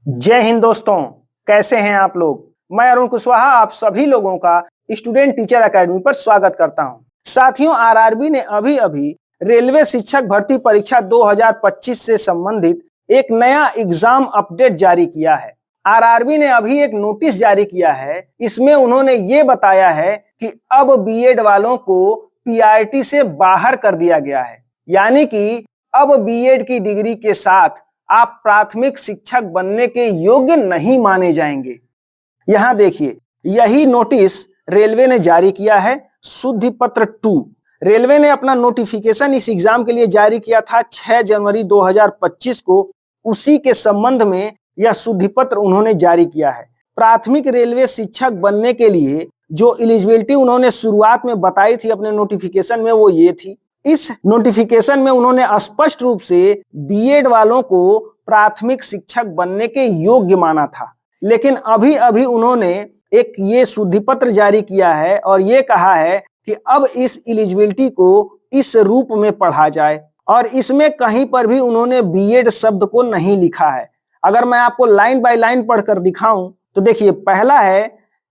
जय हिंद दोस्तों, कैसे हैं आप लोग। मैं अरुण कुशवाहा आप सभी लोगों का स्टूडेंट टीचर एकेडमी पर स्वागत करता हूं। साथियों, आरआरबी ने अभी अभी रेलवे शिक्षक भर्ती परीक्षा 2025 से संबंधित एक नया एग्जाम अपडेट जारी किया है। आरआरबी ने अभी एक नोटिस जारी किया है। इसमें उन्होंने ये बताया है कि अब बीएड वालों को पीआरटी से बाहर कर दिया गया है, यानी कि अब बीएड की डिग्री के साथ आप प्राथमिक शिक्षक बनने के योग्य नहीं माने जाएंगे। यहां देखिए, यही नोटिस रेलवे ने जारी किया है। शुद्धि पत्र 2 रेलवे ने अपना नोटिफिकेशन इस एग्जाम के लिए जारी किया था 6 जनवरी 2025 को। उसी के संबंध में यह शुद्धि पत्र उन्होंने जारी किया है। प्राथमिक रेलवे शिक्षक बनने के लिए जो एलिजिबिलिटी उन्होंने शुरुआत में बताई थी अपने नोटिफिकेशन में, वो ये थी। इस नोटिफिकेशन में उन्होंने स्पष्ट रूप से बीएड वालों को प्राथमिक शिक्षक बनने के योग्य माना था, लेकिन अभी अभी उन्होंने एक ये शुद्धि पत्र जारी किया है और ये कहा है कि अब इस एलिजिबिलिटी को इस रूप में पढ़ा जाए, और इसमें कहीं पर भी उन्होंने बीएड शब्द को नहीं लिखा है। अगर मैं आपको लाइन बाय लाइन पढ़कर दिखाऊं तो देखिए, पहला है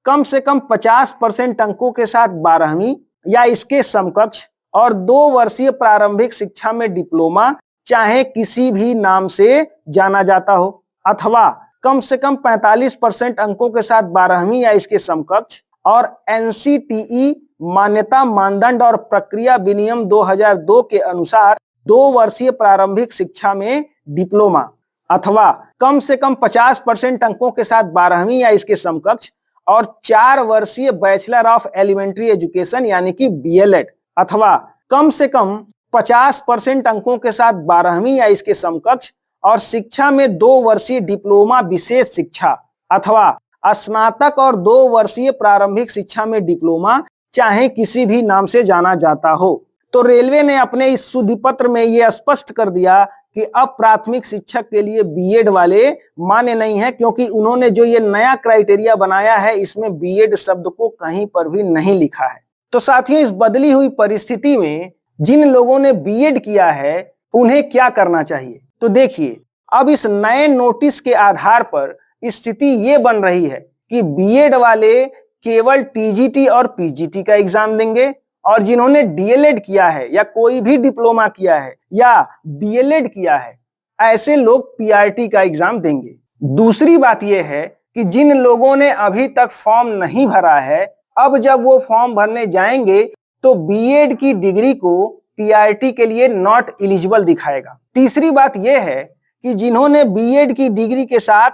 कम से कम 50% अंकों के साथ 12वीं या इसके समकक्ष और 2 वर्षीय प्रारंभिक शिक्षा में डिप्लोमा, चाहे किसी भी नाम से जाना जाता हो, अथवा कम से कम 45% अंकों के साथ 12वीं या इसके समकक्ष और एनसीटीई मान्यता मानदंड और प्रक्रिया विनियम 2002 के अनुसार 2 वर्षीय प्रारंभिक शिक्षा में डिप्लोमा, अथवा कम से कम 50% अंकों के साथ 12वीं या इसके समकक्ष और 4 वर्षीय बैचलर ऑफ एलिमेंट्री एजुकेशन यानी कि बीएलएड, अथवा कम से कम 50% अंकों के साथ 12वीं या इसके समकक्ष और शिक्षा में 2 वर्षीय डिप्लोमा विशेष शिक्षा, अथवा स्नातक और 2 वर्षीय प्रारंभिक शिक्षा में डिप्लोमा, चाहे किसी भी नाम से जाना जाता हो। तो रेलवे ने अपने इस शुद्धि पत्र में यह स्पष्ट कर दिया कि अब प्राथमिक शिक्षक के लिए बीएड वाले मान्य नहीं है, क्योंकि उन्होंने जो ये नया क्राइटेरिया बनाया है इसमें बीएड शब्द को कहीं पर भी नहीं लिखा है। तो साथियों, इस बदली हुई परिस्थिति में जिन लोगों ने बीएड किया है उन्हें क्या करना चाहिए। तो देखिए, अब इस नए नोटिस के आधार पर स्थिति ये बन रही है कि बीएड वाले केवल टीजीटी और पीजीटी का एग्जाम देंगे, और जिन्होंने डीएलएड किया है या कोई भी डिप्लोमा किया है या बीएलएड किया है, ऐसे लोग पीआरटी का एग्जाम देंगे। दूसरी बात यह है कि जिन लोगों ने अभी तक फॉर्म नहीं भरा है, अब जब वो फॉर्म भरने जाएंगे तो बीएड की डिग्री को पीआरटी के लिए नॉट एलिजिबल दिखाएगा। तीसरी बात यह है कि जिन्होंने बीएड की डिग्री के साथ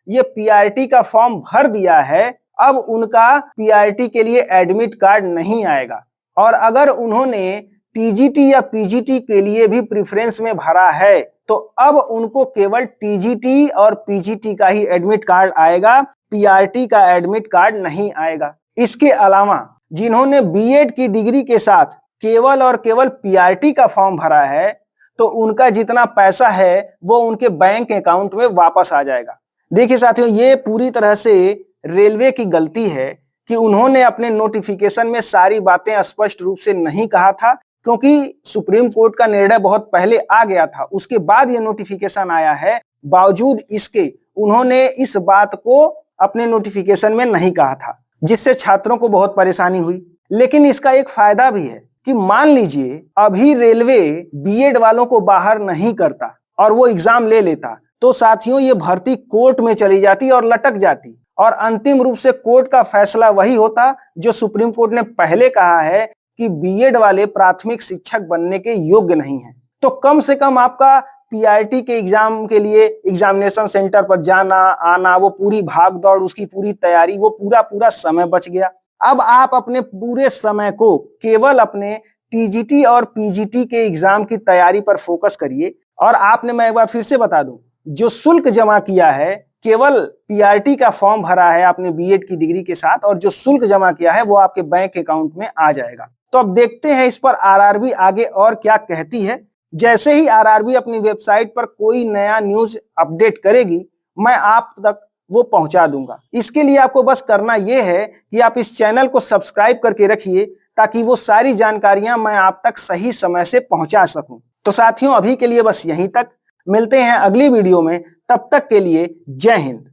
ये पीआरटी का फॉर्म भर दिया है, अब उनका पीआरटी के लिए एडमिट कार्ड नहीं आएगा, और अगर उन्होंने टीजीटी या पीजीटी के लिए भी प्रेफरेंस में भरा है तो अब उनको केवल टीजीटी और पीजीटी का ही एडमिट कार्ड आएगा, पीआरटी का एडमिट कार्ड नहीं आएगा। इसके अलावा जिन्होंने बीएड की डिग्री के साथ केवल और केवल पीआरटी का फॉर्म भरा है, तो उनका जितना पैसा है वो उनके बैंक अकाउंट में वापस आ जाएगा। देखिए साथियों, ये पूरी तरह से रेलवे की गलती है कि उन्होंने अपने नोटिफिकेशन में सारी बातें स्पष्ट रूप से नहीं कहा था, क्योंकि सुप्रीम कोर्ट का निर्णय बहुत पहले आ गया था, उसके बाद ये नोटिफिकेशन आया है। बावजूद इसके उन्होंने इस बात को अपने नोटिफिकेशन में नहीं कहा था, जिससे छात्रों को बहुत परेशानी हुई। लेकिन इसका एक फायदा भी है कि मान लीजिए अभी रेलवे बीएड वालों को बाहर नहीं करता और वो एग्जाम ले लेता, तो साथियों ये भर्ती कोर्ट में चली जाती और लटक जाती, और अंतिम रूप से कोर्ट का फैसला वही होता जो सुप्रीम कोर्ट ने पहले कहा है कि बीएड वाले प्राथमिक शिक्षक बनने के योग्य नहीं हैं। तो कम से कम आपका पीआरटी के एग्जाम के लिए एग्जामिनेशन सेंटर पर जाना आना, वो पूरी भाग दौड़, उसकी पूरी तैयारी, वो पूरा समय बच गया। अब आप अपने पूरे समय को केवल अपने टीजीटी और पीजीटी के एग्जाम की तैयारी पर फोकस करिए। और आपने, मैं एक बार फिर से बता दूं, जो शुल्क जमा किया है, केवल पीआरटी का फॉर्म भरा है आपने बीएड की डिग्री के साथ, और जो शुल्क जमा किया है वो आपके बैंक अकाउंट में आ जाएगा। तो अब देखते हैं इस पर आरआरबी आगे और क्या कहती है। जैसे ही आरआरबी अपनी वेबसाइट पर कोई नया न्यूज अपडेट करेगी, मैं आप तक वो पहुंचा दूंगा। इसके लिए आपको बस करना यह है कि आप इस चैनल को सब्सक्राइब करके रखिए, ताकि वो सारी जानकारियां मैं आप तक सही समय से पहुंचा सकूं। तो साथियों, अभी के लिए बस यहीं तक। मिलते हैं अगली वीडियो में, तब तक के लिए जय हिंद।